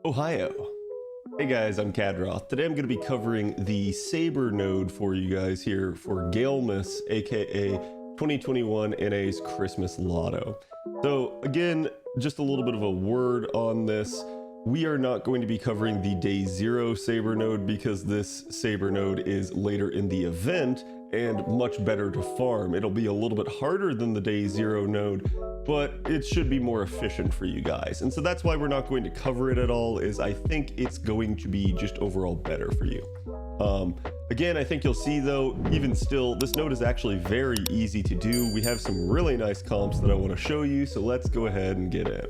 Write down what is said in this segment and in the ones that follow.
Ohio. Hey guys, I'm Khadroth. Today I'm going to be covering the Saber node for you guys here for Galemas, aka 2021 NA's Christmas Lotto. So again, just a little bit of a word on this. We are not going to be covering the day 0 Saber node because this Saber node is later in the event and much better to farm. It'll be a little bit harder than the day 0 node, but it should be more efficient for you guys. And so that's why we're not going to cover it at all, is I think it's going to be just overall better for you. Again, I think you'll see though, even still, this node is actually very easy to do. We have some really nice comps that I want to show you, so let's go ahead and get in.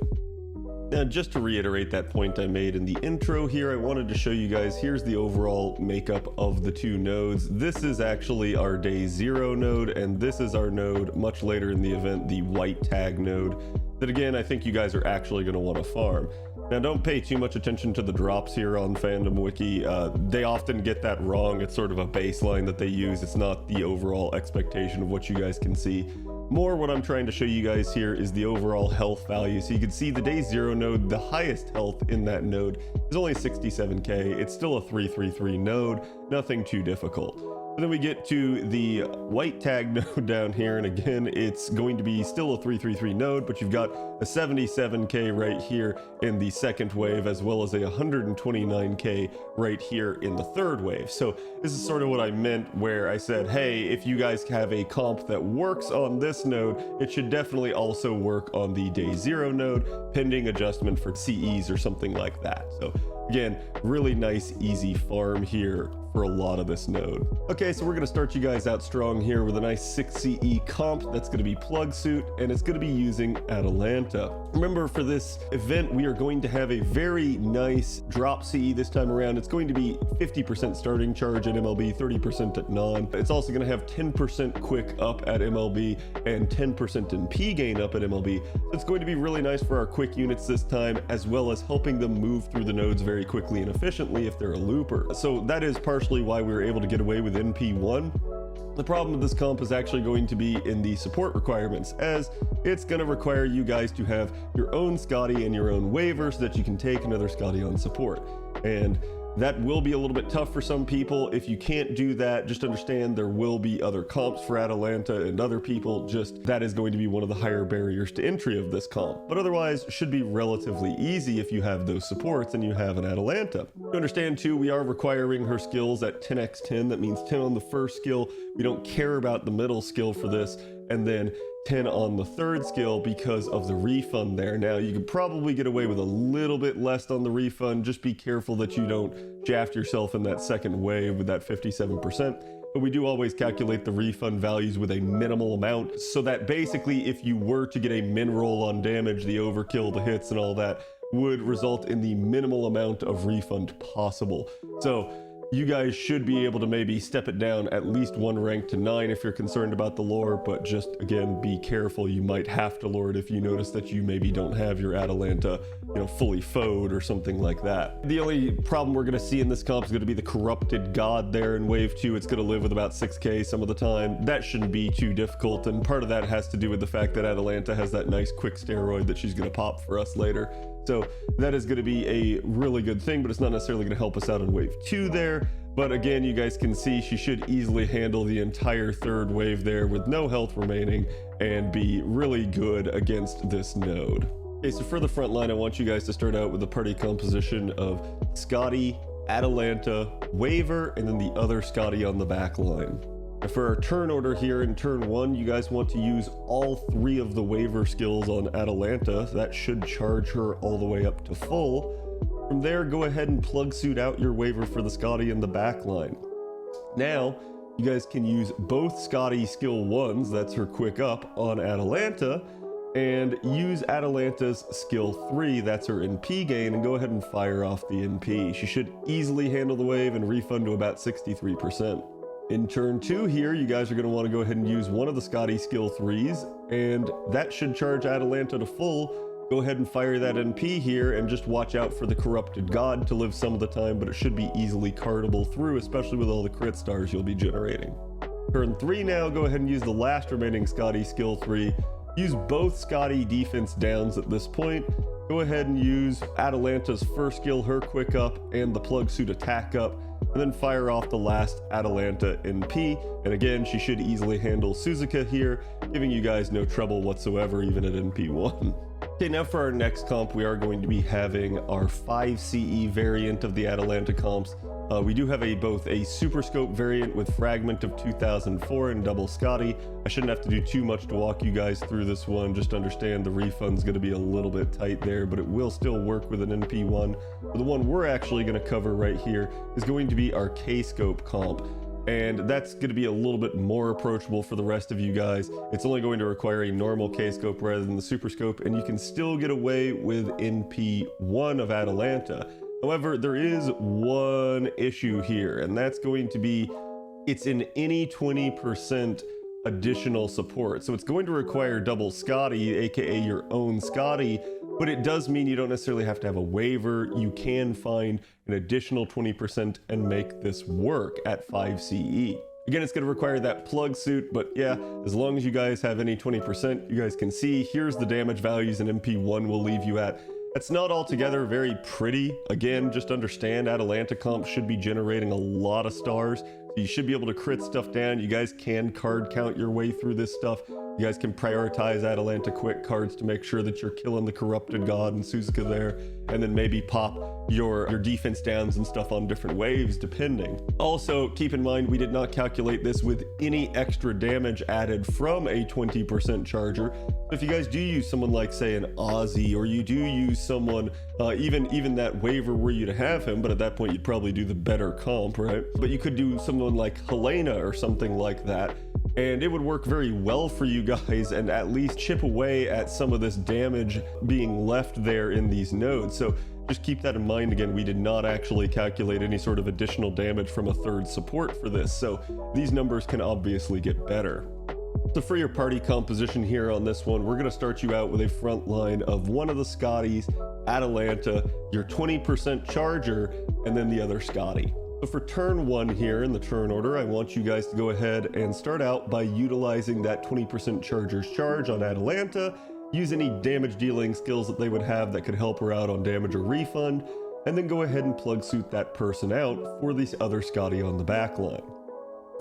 Now, just to reiterate that point I made in the intro here, I wanted to show you guys, here's the overall makeup of the two nodes. This is actually our day 0 node, and this is our node much later in the event, the white tag node, that again, I think you guys are actually going to want to farm. Now, don't pay too much attention to the drops here on Fandom Wiki. They often get that wrong. It's sort of a baseline that they use. It's not the overall expectation of what you guys can see. More what I'm trying to show you guys here is the overall health value. So you can see the day 0 node, the highest health in that node is only 67k. It's still a 333 node, nothing too difficult. But then we get to the white tag node down here, and again, it's going to be still a 333 node, but you've got a 77k right here in the second wave, as well as a 129k right here in the third wave. So this is sort of what I meant where I said, hey, if you guys have a comp that works on this node, it should definitely also work on the day 0 node, pending adjustment for CEs or something like that. So again, really nice, easy farm here for a lot of this node. Okay, so we're gonna start you guys out strong here with a nice 6 CE comp that's gonna be Plugsuit, and it's gonna be using Atalante. Remember, for this event, we are going to have a very nice drop CE this time around. It's going to be 50% starting charge at MLB, 30% at non. It's also gonna have 10% quick up at MLB and 10% in P gain up at MLB. So it's going to be really nice for our quick units this time, as well as helping them move through the nodes very quickly and efficiently if they're a looper. So that is partially why we were able to get away with NP1. The problem with this comp is actually going to be in the support requirements, as it's going to require you guys to have your own Scotty and your own waiver so that you can take another Scotty on support. And that will be a little bit tough for some people. If you can't do that, just understand there will be other comps for Atalante and other people. Just that is going to be one of the higher barriers to entry of this comp. But otherwise, should be relatively easy if you have those supports and you have an Atalante. To understand too, we are requiring her skills at 10x10. That means 10 on the first skill. We don't care about the middle skill for this. And then 10 on the third skill because of the refund there. Now, you could probably get away with a little bit less on the refund. Just be careful that you don't shaft yourself in that second wave with that 57%. But we do always calculate the refund values with a minimal amount, so that basically if you were to get a min roll on damage, the overkill, the hits and all that would result in the minimal amount of refund possible. So you guys should be able to maybe step it down at least one rank to 9 if you're concerned about the lore, but just again, be careful. You might have to lore it if you notice that you maybe don't have your Atalante, fully foed or something like that. The only problem we're gonna see in this comp is gonna be the corrupted god there in wave 2. It's gonna live with about 6k some of the time. That shouldn't be too difficult, and part of that has to do with the fact that Atalante has that nice quick steroid that she's gonna pop for us later. So that is going to be a really good thing, but it's not necessarily going to help us out in wave 2 there. But again, you guys can see she should easily handle the entire third wave there with no health remaining and be really good against this node. Okay, so for the front line, I want you guys to start out with a party composition of Scotty, Atalante, Waver, and then the other Scotty on the back line. And for our turn order here in turn 1, you guys want to use all 3 of the waiver skills on Atalante. That should charge her all the way up to full. From there, go ahead and Plugsuit out your waiver for the Scotty in the back line. Now, you guys can use both Scotty skill 1s, that's her quick up, on Atalante, and use Atalante's skill 3, that's her NP gain, and go ahead and fire off the NP. She should easily handle the wave and refund to about 63%. In turn 2 here, you guys are going to want to go ahead and use one of the Scotty skill 3s, and that should charge Atalante to full. Go ahead and fire that NP here, and just watch out for the corrupted god to live some of the time, but it should be easily cardable through, especially with all the crit stars you'll be generating. Turn 3 now, go ahead and use the last remaining Scotty skill 3. Use both Scotty defense downs at this point. go ahead and use Atalanta's first skill, her quick up, and the Plugsuit attack up, and then fire off the last Atalanta NP. And again, she should easily handle Suzuka here, giving you guys no trouble whatsoever, even at NP1. Okay, now for our next comp, we are going to be having our 5 CE variant of the Atalanta comps. We do have both a Super Scope variant with Fragment of 2004 and Double Scotty. I shouldn't have to do too much to walk you guys through this one. Just understand the refund's going to be a little bit tight there, but it will still work with an NP1. But the one we're actually going to cover right here is going to be our K-Scope comp. And that's going to be a little bit more approachable for the rest of you guys. It's only going to require a normal K-Scope rather than the Super Scope, and you can still get away with NP1 of Atalanta. However, there is one issue here, and that's going to be it's in any 20% additional support. So it's going to require Double Scotty, aka your own Scotty, but it does mean you don't necessarily have to have a waiver. You can find an additional 20% and make this work at 5 CE. Again, it's going to require that Plugsuit, but yeah, as long as you guys have any 20%, you guys can see here's the damage values and MP1 will leave you at. That's not altogether very pretty. Again, just understand Atalanta comp should be generating a lot of stars. So you should be able to crit stuff down. You guys can card count your way through this stuff. You guys can prioritize Atalanta quick cards to make sure that you're killing the Corrupted God and Suzuka there, and then maybe pop your defense downs and stuff on different waves depending. Also, keep in mind we did not calculate this with any extra damage added from a 20% charger. So if you guys do use someone like, say, an Aussie, or you do use someone, even that waiver were you to have him, but at that point you'd probably do the better comp, right? But you could do someone like Helena or something like that, and it would work very well for you guys and at least chip away at some of this damage being left there in these nodes. So just keep that in mind. Again, we did not actually calculate any sort of additional damage from a third support for this, so these numbers can obviously get better. So for your party composition here on this one, we're going to start you out with a front line of one of the Scotties, Atalanta, your 20% charger, and then the other Scotty. So for turn 1 here in the turn order, I want you guys to go ahead and start out by utilizing that 20% charger's charge on Atalanta. Use any damage dealing skills that they would have that could help her out on damage or refund, and then go ahead and Plugsuit that person out for this other Scotty on the back line.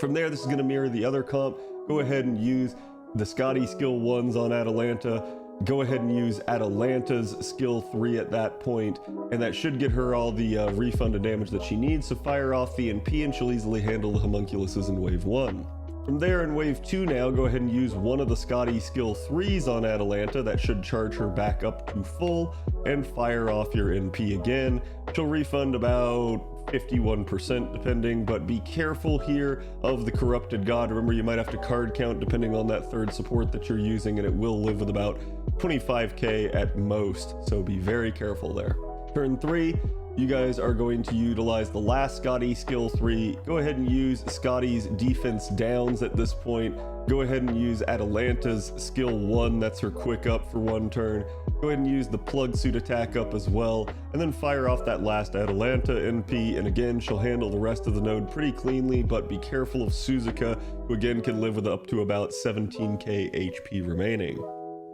From there, this is going to mirror the other comp. Go ahead and use the Scotty skill 1s on Atalanta. Go ahead and use Atalanta's skill 3 at that point, and that should get her all the refund and damage that she needs. So fire off the NP and she'll easily handle the homunculuses in wave 1. From there in wave 2 now, go ahead and use one of the Scotty skill 3s on Atalanta. That should charge her back up to full, and fire off your NP again. She'll refund about 51% depending, but be careful here of the Corrupted God. Remember, you might have to card count depending on that third support that you're using, and it will live with about 25k at most, so be very careful there. Turn 3, you guys are going to utilize the last Scotty skill 3. Go ahead and use Scotty's defense downs at this point. Go ahead and use Atalanta's skill 1, that's her quick up for 1 turn. Go ahead and use the Plugsuit attack up as well, and then fire off that last Atalanta NP, and again, she'll handle the rest of the node pretty cleanly, but be careful of Suzuka, who again can live with up to about 17k HP remaining.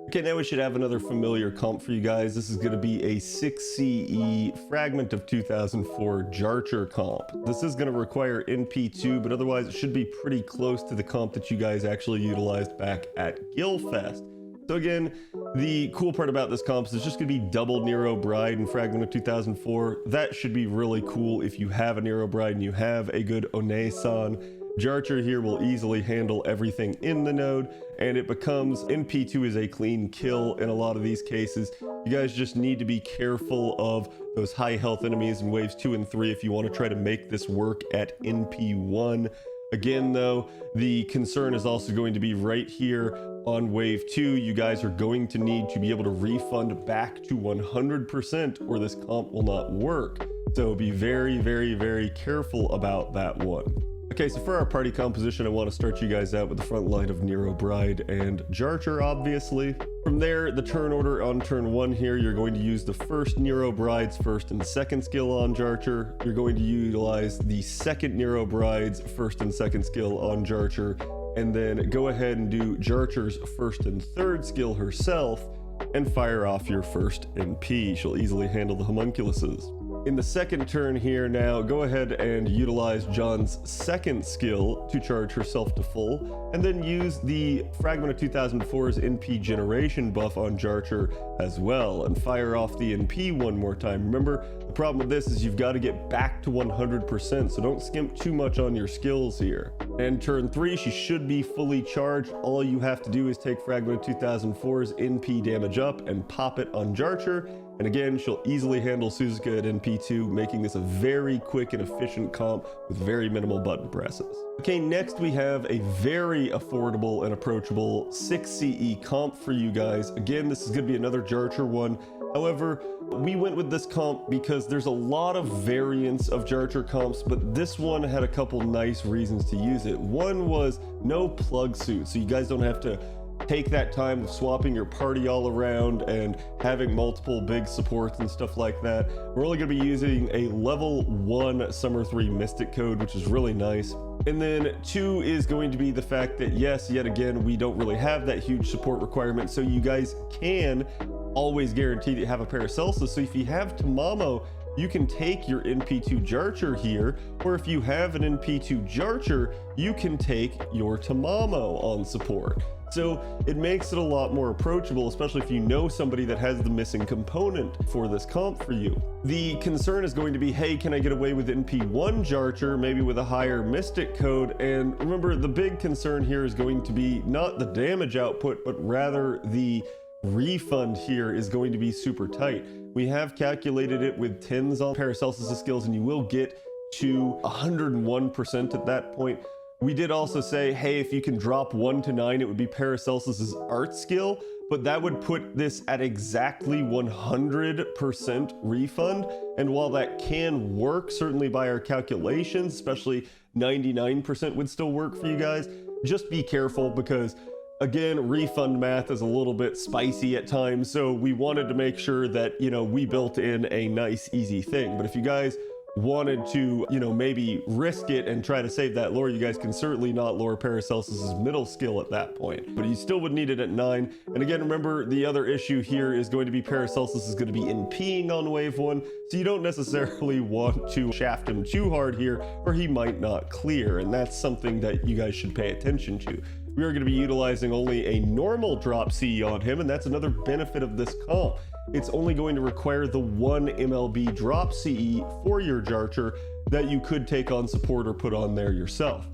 Okay, now we should have another familiar comp for you guys. This is going to be a 6 CE Fragment of 2004 Jarcher comp. This is going to require NP2, but otherwise it should be pretty close to the comp that you guys actually utilized back at Gilfest. So again, the cool part about this comp is it's just going to be double Nero Bride and Fragment of 2004. That should be really cool if you have a Nero Bride and you have a good One-san. Jarcher here will easily handle everything in the node, and it becomes NP2 is a clean kill in a lot of these cases. You guys just need to be careful of those high health enemies in waves 2 and 3 if you want to try to make this work at NP1. Again though, the concern is also going to be right here on wave 2. You guys are going to need to be able to refund back to 100% or this comp will not work. So be very, very, very careful about that one. Okay, so for our party composition, I want to start you guys out with the front line of Nero Bride and Jarcher, obviously. From there, the turn order on turn 1 here, you're going to use the first Nero Bride's first and second skill on Jarcher. You're going to utilize the second Nero Bride's first and second skill on Jarcher, and then go ahead and do Jarcher's first and third skill herself. and fire off your first NP. She'll easily handle the homunculuses. In the second turn here now, go ahead and utilize John's second skill to charge herself to full, and then use the Fragment of 2004's NP generation buff on Jarcher as well, and fire off the NP one more time. Remember, the problem with this is you've got to get back to 100%, so don't skimp too much on your skills here. And turn 3, she should be fully charged. All you have to do is take Fragment of 2004's NP damage up and pop it on Jarcher. And again, she'll easily handle Suzuka at NP2, making this a very quick and efficient comp with very minimal button presses. Okay, next we have a very affordable and approachable 6 CE comp for you guys. Again, this is going to be another Jarcher one. However, we went with this comp because there's a lot of variants of Jarcher comps, but this one had a couple nice reasons to use it. One was no plug suit, so you guys don't have to take that time of swapping your party all around and having multiple big supports and stuff like that. We're only going to be using a level 1 Summer 3 Mystic code, which is really nice. And then 2 is going to be the fact that, yes, yet again, we don't really have that huge support requirement, so you guys can always guarantee that you have a Paracelsus. So if you have Tamamo, you can take your NP2 Jarcher here, or if you have an NP2 Jarcher, you can take your Tamamo on support. So it makes it a lot more approachable, especially if you know somebody that has the missing component for this comp for you. The concern is going to be, hey, can I get away with NP1 Jarcher, maybe with a higher Mystic code? And remember, the big concern here is going to be not the damage output, but rather the refund here is going to be super tight. We have calculated it with 10s on Paracelsus' skills, and you will get to 101% at that point. We did also say, hey, if you can drop 1 to 9, it would be Paracelsus' art skill, but that would put this at exactly 100% refund. And while that can work, certainly by our calculations, especially 99% would still work for you guys, just be careful because, again, refund math is a little bit spicy at times. So we wanted to make sure that, you know, we built in a nice, easy thing. But if you guys wanted to, you know, maybe risk it and try to save that lore, you guys can certainly not lore Paracelsus' middle skill at that point, but you still would need it at 9. And again, remember, the other issue here is going to be Paracelsus is going to be NPing on wave 1, so you don't necessarily want to shaft him too hard here, or he might not clear, and that's something that you guys should pay attention to. We are going to be utilizing only a normal drop CE on him, and that's another benefit of this comp. It's only going to require the 1 MLB drop CE for your Jarcher that you could take on support or put on there yourself.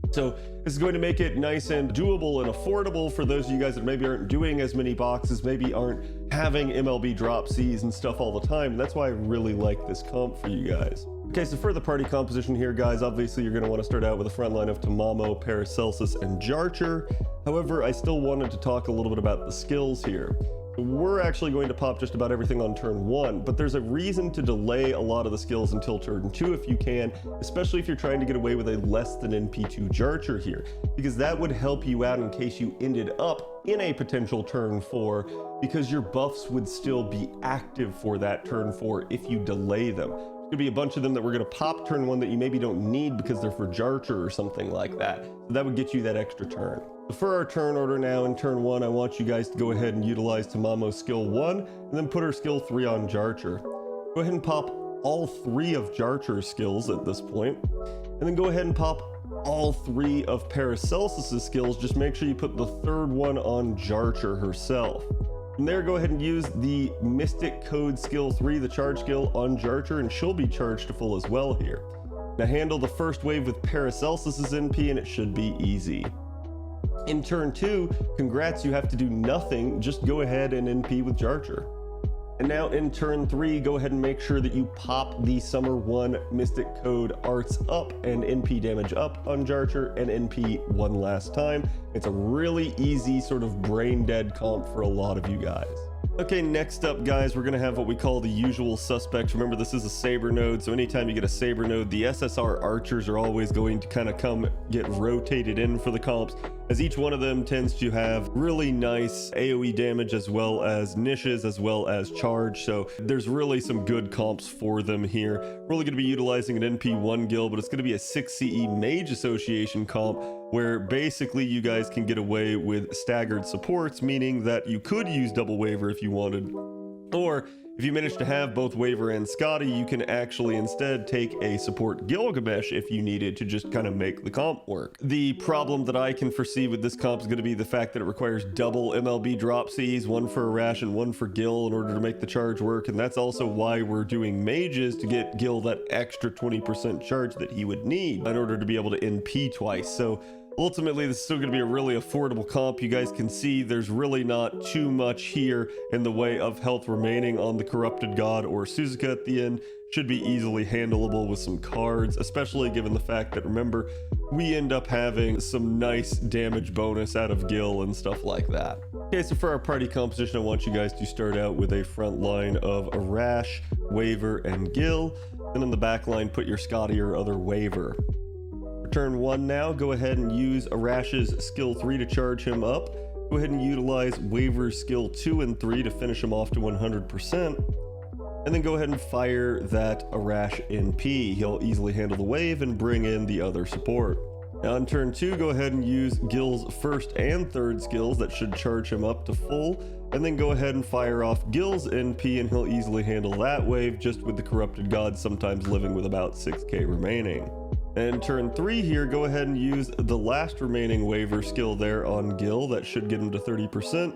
So this is going to make it nice and doable and affordable for those of you guys that maybe aren't doing as many boxes, maybe aren't having MLB drop Cs and stuff all the time. That's why I really like this comp for you guys. Okay, so for the party composition here, guys, obviously you're going to want to start out with a front line of Tamamo, Paracelsus, and Jarcher. However, I still wanted to talk a little bit about the skills here. We're actually going to pop just about everything on turn 1, but there's a reason to delay a lot of the skills until turn 2 if you can, especially if you're trying to get away with a less than NP2 Jarcher here, because that would help you out in case you ended up in a potential turn 4, because your buffs would still be active for that turn 4 if you delay them. There's gonna be a bunch of them that we're gonna pop turn 1 that you maybe don't need because they're for Jarcher or something like that. So that would get you that extra turn. For our turn order now in turn 1, I want you guys to go ahead and utilize Tamamo's skill 1 and then put her skill 3 on Jarcher. Go ahead and pop all 3 of Jarcher's skills at this point, and then go ahead and pop all 3 of Paracelsus' skills. Just make sure you put the 3rd one on Jarcher herself. From there, go ahead and use the Mystic Code skill 3, the charge skill, on Jarcher, and she'll be charged to full as well here. Now handle the first wave with Paracelsus' NP and it should be easy. In turn 2, congrats, you have to do nothing, just go ahead and NP with Jarcher. And now in turn 3, go ahead and make sure that you pop the Summer 1 Mystic Code arts up and NP damage up on Jarcher and NP one last time. It's a really easy sort of brain dead comp for a lot of you guys. Okay, next up, guys, we're going to have what we call the usual suspects. Remember, this is a Saber node, so anytime you get a Saber node, the SSR archers are always going to kind of come get rotated in for the comps. as each one of them tends to have really nice AoE damage as well as niches as well as charge. So there's really some good comps for them here. We're only going to be utilizing an NP1 guild, but it's going to be a 6 CE Mage Association comp where basically you guys can get away with staggered supports, meaning that you could use double waver if you wanted, or if you manage to have both Waver and Scotty, you can actually instead take a support Gilgamesh if you needed to just kind of make the comp work. The problem that I can foresee with this comp is going to be the fact that it requires double MLB drop Cs, one for Arash and one for Gil in order to make the charge work, and that's also why we're doing mages, to get Gil that extra 20% charge that he would need in order to be able to NP twice. So ultimately, this is still going to be a really affordable comp. You guys can see there's really not too much here in the way of health remaining on the Corrupted God or Suzuka at the end. Should be easily handleable with some cards, especially given the fact that, remember, we end up having some nice damage bonus out of Gil and stuff like that. Okay, so for our party composition, I want you guys to start out with a front line of Arash, Waver, and Gil. Then in the back line, put your Scotty or other Waver. Turn 1 now, go ahead and use Arash's skill 3 to charge him up. Go ahead and utilize Waver's skill 2 and 3 to finish him off to 100%. And then go ahead and fire that Arash NP. He'll easily handle the wave and bring in the other support. Now on turn 2, go ahead and use Gil's first and third skills that should charge him up to full. And then go ahead and fire off Gil's NP and he'll easily handle that wave, just with the Corrupted God sometimes living with about 6k remaining. And turn 3 here, go ahead and use the last remaining Waver skill there on Gil. That should get him to 30%.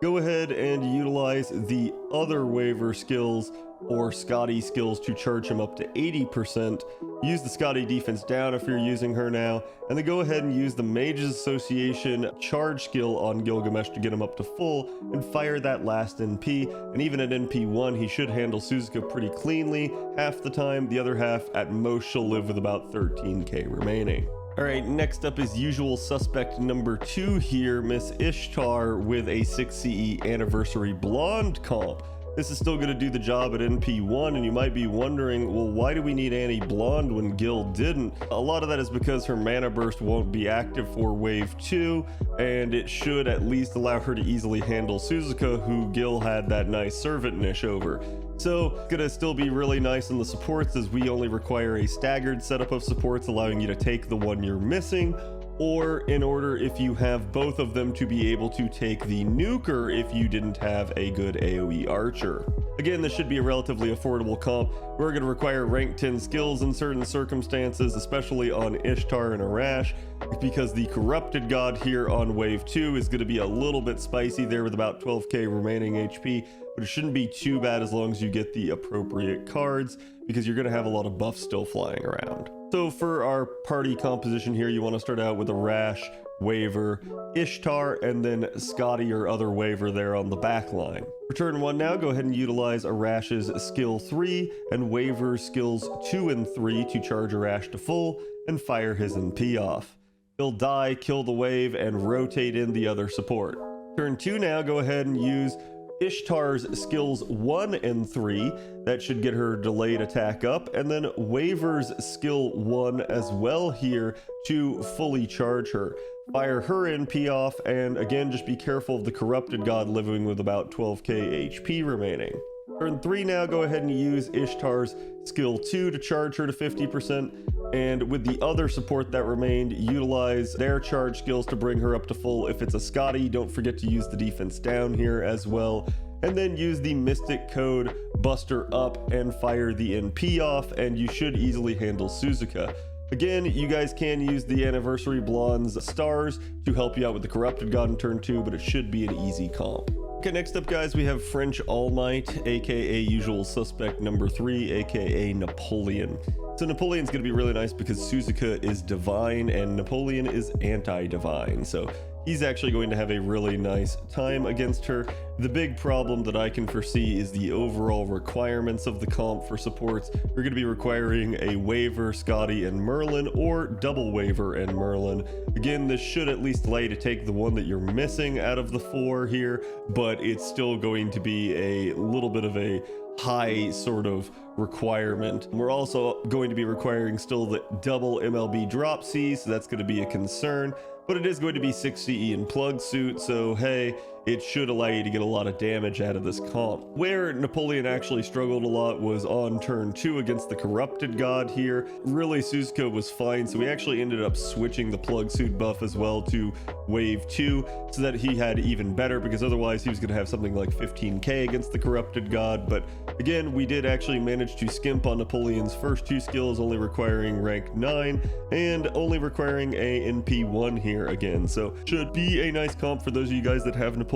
Go ahead and utilize the other Waver skills or Scotty skills to charge him up to 80%. Use the Scotty defense down if you're using her now, and then go ahead and use the Mages Association charge skill on Gilgamesh to get him up to full, and fire that last NP. And even at NP1, he should handle Suzuka pretty cleanly half the time. The other half, at most, she'll live with about 13k remaining. All right, next up is usual suspect number 2 here, Miss Ishtar with a 6 CE Anniversary Blonde comp. This is still going to do the job at NP1, and you might be wondering, well, why do we need Annie Blonde when Gil didn't? A lot of that is because her mana burst won't be active for wave 2, and it should at least allow her to easily handle Suzuka, who Gil had that nice servant niche over. So it's gonna still be really nice on the supports, as we only require a staggered setup of supports, allowing you to take the one you're missing, or in order, if you have both of them, to be able to take the nuker if you didn't have a good AoE archer. Again, this should be a relatively affordable comp. We're going to require rank 10 skills in certain circumstances, especially on Ishtar and Arash, because the Corrupted God here on wave 2 is going to be a little bit spicy there with about 12k remaining HP, but it shouldn't be too bad as long as you get the appropriate cards, because you're going to have a lot of buffs still flying around. So for our party composition here, you want to start out with Arash, Waver, Ishtar, and then Scotty or other Waver there on the back line. For turn 1 now, go ahead and utilize Arash's skill 3 and Waver's skills 2 and 3 to charge Arash to full and fire his NP off. He'll die, kill the wave, and rotate in the other support. Turn 2 now, go ahead and use Ishtar's skills 1 and 3, that should get her delayed attack up, and then Waver's skill 1 as well here to fully charge her. Fire her NP off, and again, just be careful of the Corrupted God living with about 12k HP remaining. Turn 3 now, go ahead and use Ishtar's skill 2 to charge her to 50%, and with the other support that remained, utilize their charge skills to bring her up to full. If it's a Scotty, don't forget to use the defense down here as well, and then use the Mystic Code Buster up and fire the NP off, and you should easily handle Suzuka. Again, you guys can use the Anniversary Blonde's stars to help you out with the Corrupted God in turn 2, but it should be an easy comp. Okay, next up, guys, we have French All Might, aka usual suspect number 3, aka Napoleon. So Napoleon's going to be really nice because Suzuka is divine and Napoleon is anti-divine. So he's actually going to have a really nice time against her. The big problem that I can foresee is the overall requirements of the comp for supports. You're going to be requiring a Waver, Scotty, and Merlin, or double Waver and Merlin. Again, this should at least allow you to take the one that you're missing out of the 4 here, but it's still going to be a little bit of a high sort of requirement. We're also going to be requiring still the double MLB drop C, so that's going to be a concern, but it is going to be 60E in Plugsuit, so hey, it should allow you to get a lot of damage out of this comp. Where Napoleon actually struggled a lot was on turn 2 against the Corrupted God here. Really, Suzuka was fine, so we actually ended up switching the Plugsuit buff as well to wave 2 so that he had even better, because otherwise he was going to have something like 15k against the Corrupted God. But again, we did actually manage to skimp on Napoleon's first 2 skills, only requiring rank 9 and only requiring a NP1 here again, so should be a nice comp for those of you guys that have Napoleon.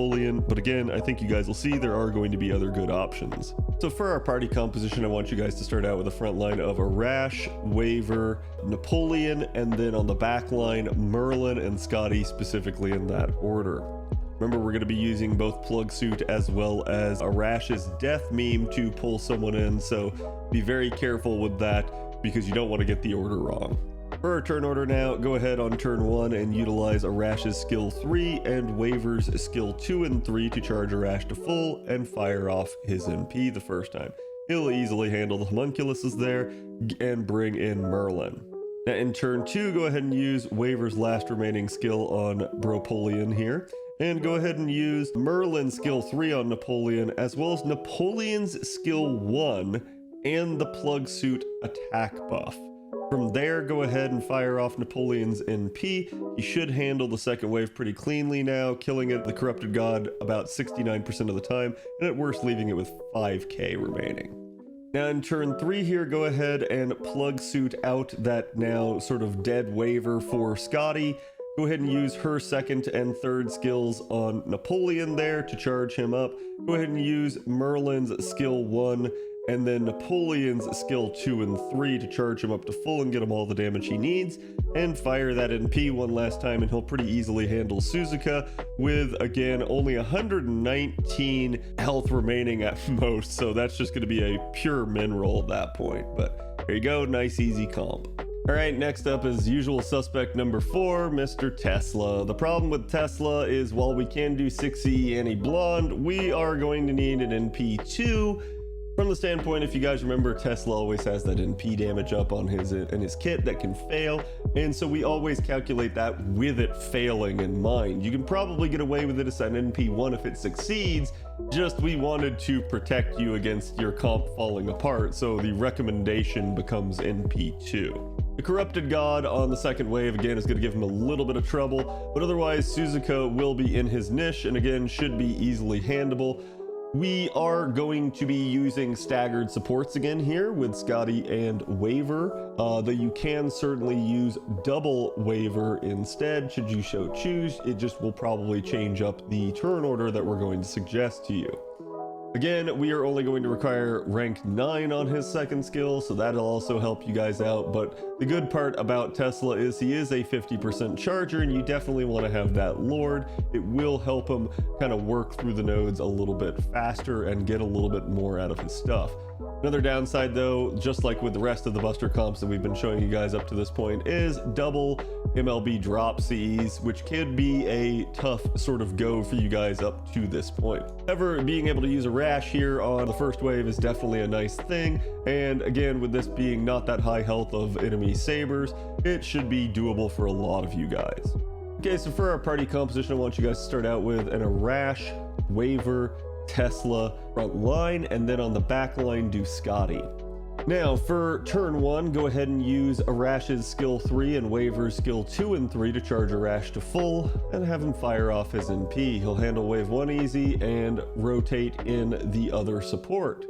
But again, I think you guys will see there are going to be other good options. So for our party composition, I want you guys to start out with a front line of Arash, Waver, Napoleon, and then on the back line Merlin and Scotty, specifically in that order. Remember, we're going to be using both Plugsuit as well as Arash's death meme to pull someone in, so be very careful with that because you don't want to get the order wrong. For our turn order now, go ahead on turn 1 and utilize Arash's skill 3 and Waver's skill 2 and 3 to charge Arash to full and fire off his MP the first time. He'll easily handle the homunculuses there and bring in Merlin. Now in turn 2, go ahead and use Waver's last remaining skill on Bropolion here, and go ahead and use Merlin's skill 3 on Napoleon, as well as Napoleon's skill 1 and the Plugsuit attack buff. From there, go ahead and fire off Napoleon's NP. He should handle the second wave pretty cleanly now, killing it, the Corrupted God, about 69% of the time, and at worst leaving it with 5k remaining. Now in turn 3 here, go ahead and Plugsuit out that now sort of dead Waver for Scotty. Go ahead and use her second and third skills on Napoleon there to charge him up. Go ahead and use Merlin's skill 1 and then Napoleon's skill 2 and 3 to charge him up to full and get him all the damage he needs, and fire that NP one last time, and he'll pretty easily handle Suzuka with, again, only 119 health remaining at most, so that's just going to be a pure min roll at that point. But there you go, nice easy comp. All right, next up is usual suspect number 4, Mr. Tesla. The problem with Tesla is while we can do 6E Annie Blonde, we are going to need an NP2. From the standpoint, if you guys remember, Tesla always has that NP damage up on his kit that can fail, and so we always calculate that with it failing in mind. You can probably get away with it as an NP1 if it succeeds, just we wanted to protect you against your comp falling apart, so the recommendation becomes NP2. The Corrupted God on the second wave, again, is going to give him a little bit of trouble, but otherwise Suzuka will be in his niche, and again, should be easily handleable. We are going to be using staggered supports again here with Scotty and Waver, though you can certainly use double Waver instead should you so choose. It just will probably change up the turn order that we're going to suggest to you. Again, we are only going to require rank 9 on his second skill, so that'll also help you guys out. But the good part about Tesla is he is a 50% charger, and you definitely want to have that Lord. It will help him kind of work through the nodes a little bit faster and get a little bit more out of his stuff. Another downside though, just like with the rest of the Buster comps that we've been showing you guys up to this point, is double MLB drop Cs, which could be a tough sort of go for you guys up to this point. However, being able to use Arash here on the first wave is definitely a nice thing, and again, with this being not that high health of enemy sabers, it should be doable for a lot of you guys. Okay, so for our party composition, I want you guys to start out with an Arash, Waver, Tesla front line, and then on the back line do Scotty. Now for turn 1, go ahead and use Arash's skill 3 and Waver's skill 2 and 3 to charge Arash to full and have him fire off his NP. He'll handle wave 1 easy and rotate in the other support.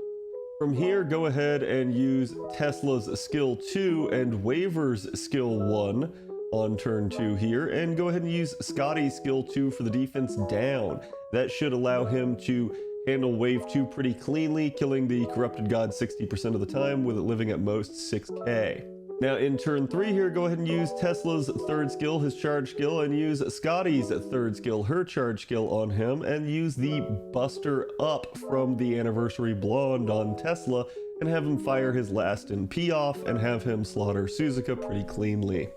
From here, go ahead and use Tesla's skill 2 and Waver's skill 1 on turn 2 here, and go ahead and use Scotty's skill 2 for the defense down. That should allow him to handle wave 2 pretty cleanly, killing the Corrupted God 60% of the time, with it living at most 6k. Now in turn 3 here, go ahead and use Tesla's third skill, his charge skill, and use Scotty's third skill, her charge skill on him, and use the Buster Up from the Anniversary Blonde on Tesla, and have him fire his last NP off, and have him slaughter Suzuka pretty cleanly.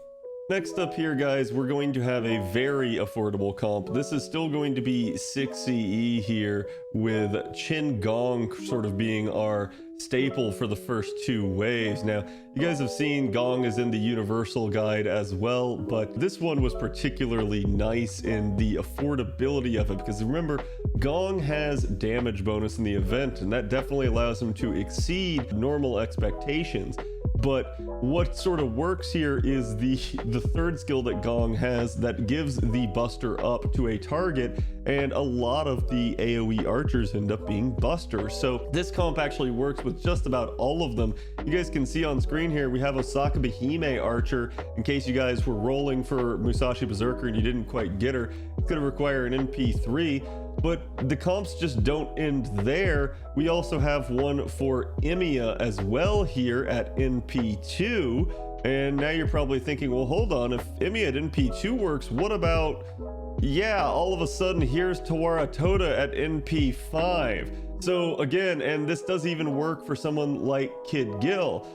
Next up here, guys, we're going to have a very affordable comp. This is still going to be 6 CE here, with Chen Gong sort of being our staple for the first 2 waves. Now, you guys have seen Gong is in the universal guide as well, but this one was particularly nice in the affordability of it, because remember, Gong has damage bonus in the event, and that definitely allows him to exceed normal expectations. But what sort of works here is the third skill that Gong has that gives the buster up to a target, and a lot of the AoE archers end up being busters. So this comp actually works with just about all of them. You guys can see on screen here, we have Assoc Behime archer. In case you guys were rolling for Musashi Berserker and you didn't quite get her, it's going to require an NP3. But the comps just don't end there. We also have one for Emiya as well here at NP2. And now you're probably thinking, well, hold on, if Emiya at NP2 works, what about, yeah, all of a sudden here's Tawara Toda at NP5. So again, and this does even work for someone like Kid Gil,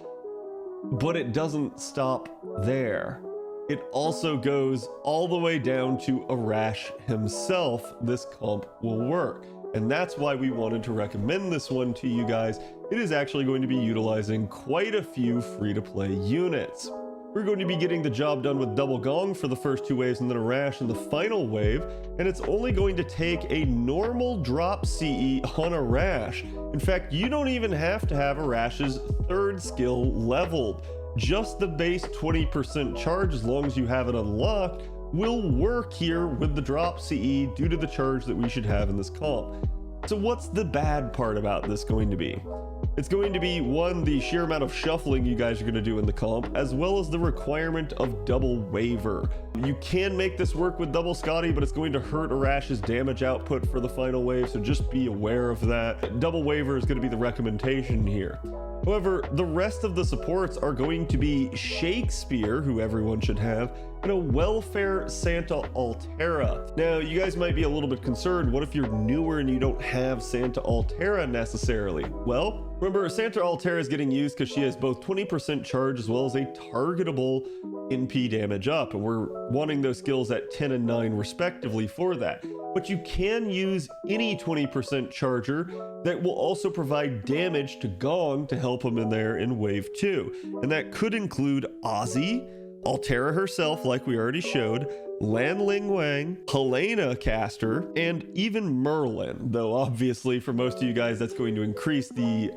but it doesn't stop there. It also goes all the way down to Arash himself. This comp will work. And that's why we wanted to recommend this one to you guys. It is actually going to be utilizing quite a few free-to-play units. We're going to be getting the job done with double Gong for the first 2 waves and then Arash in the final wave. And it's only going to take a normal drop CE on Arash. In fact, you don't even have to have Arash's 3rd skill leveled. Just the base 20% charge, as long as you have it unlocked, will work here with the drop CE due to the charge that we should have in this comp. So what's the bad part about this going to be? It's going to be, 1, the sheer amount of shuffling you guys are going to do in the comp, as well as the requirement of double waver. You can make this work with double Scotty, but it's going to hurt Arash's damage output for the final wave, so just be aware of that. Double waver is going to be the recommendation here. However, the rest of the supports are going to be Shakespeare, who everyone should have, and a welfare Santa Altera. Now, you guys might be a little bit concerned, what if you're newer and you don't have Santa Altera necessarily? Well, remember, Santa Altera is getting used because she has both 20% charge as well as a targetable NP damage up, and we're wanting those skills at 10 and 9 respectively for that. But you can use any 20% charger that will also provide damage to Gong to help him in there in wave 2. And that could include Ozzy, Altera herself, like we already showed, Lan Ling Wang, Helena caster, and even Merlin. Though obviously for most of you guys, that's going to increase the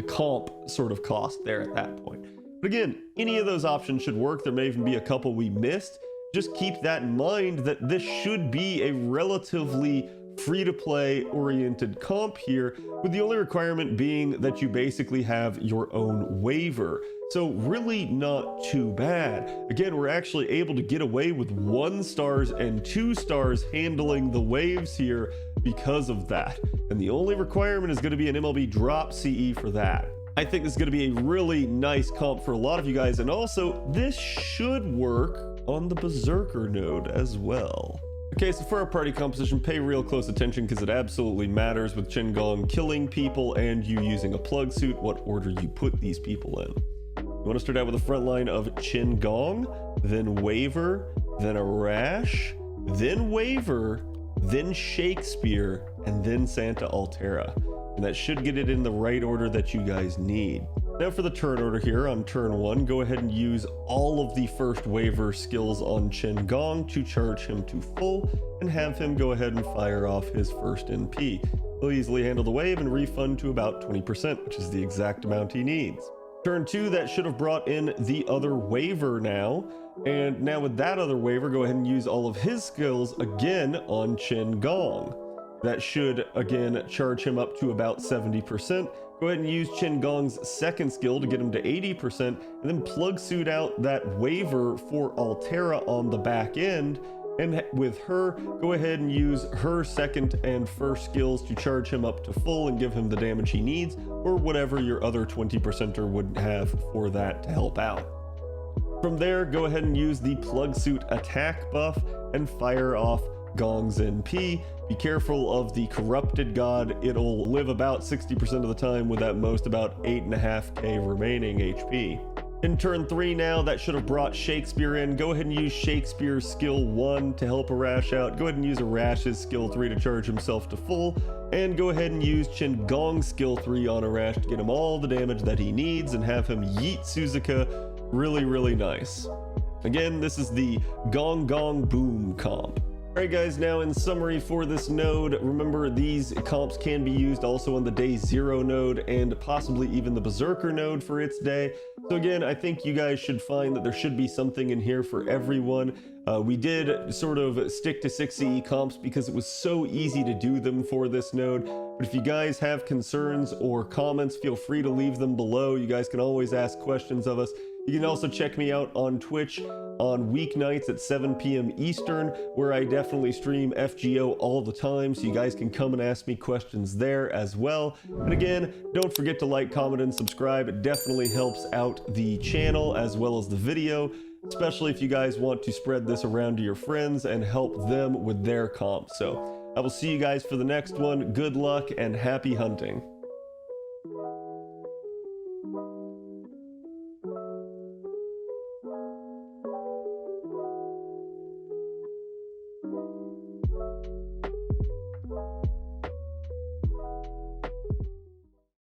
comp sort of cost there at that point. But again, any of those options should work. There may even be a couple we missed. Just keep that in mind that this should be a relatively free-to-play oriented comp here, with the only requirement being that you basically have your own waiver. So really not too bad. Again, we're actually able to get away with 1 stars and 2 stars handling the waves here because of that. And the only requirement is going to be an MLB drop CE for that. I think this is going to be a really nice comp for a lot of you guys, and also this should work on the Berserker node as well. Okay, so for our party composition, pay real close attention because it absolutely matters with Chen Gong killing people and you using a plug suit, what order you put these people in. You want to start out with a front line of Chen Gong, then Waver, then Arash, then Waver, then Shakespeare, and then Santa Altera. And that should get it in the right order that you guys need. Now for the turn order here, on turn 1, go ahead and use all of the first waiver skills on Chen Gong to charge him to full and have him go ahead and fire off his first NP. He'll easily handle the wave and refund to about 20%, which is the exact amount he needs. Turn 2, that should have brought in the other waiver now. And now with that other waiver, go ahead and use all of his skills again on Chen Gong. That should, again, charge him up to about 70%. Go ahead and use Chen Gong's second skill to get him to 80%, and then plug suit out that waiver for Altera on the back end. And with her, go ahead and use her second and first skills to charge him up to full and give him the damage he needs, or whatever your other 20%er would have for that to help out. From there, go ahead and use the plug suit attack buff and fire off Gong's NP. Be careful of the corrupted god. It'll live about 60% of the time with at most about 8.5k remaining HP. In turn 3 now, that should have brought Shakespeare in. Go ahead and use Shakespeare's skill 1 to help Arash out. Go ahead and use Arash's skill 3 to charge himself to full. And go ahead and use Chen Gong's skill 3 on Arash to get him all the damage that he needs and have him yeet Suzuka really nice. Again, this is the Gong Gong Boom comp. Alright guys, now in summary for this node, remember these comps can be used also on the day 0 node and possibly even the Berserker node for its day. So again, I think you guys should find that there should be something in here for everyone. We did sort of stick to 6 CE comps because it was so easy to do them for this node. But if you guys have concerns or comments, feel free to leave them below. You guys can always ask questions of us. You can also check me out on Twitch on weeknights at 7 p.m. Eastern, where I definitely stream FGO all the time, so you guys can come and ask me questions there as well. And again, don't forget to like, comment, and subscribe. It definitely helps out the channel as well as the video, especially if you guys want to spread this around to your friends and help them with their comp. So I will see you guys for the next one. Good luck and happy hunting.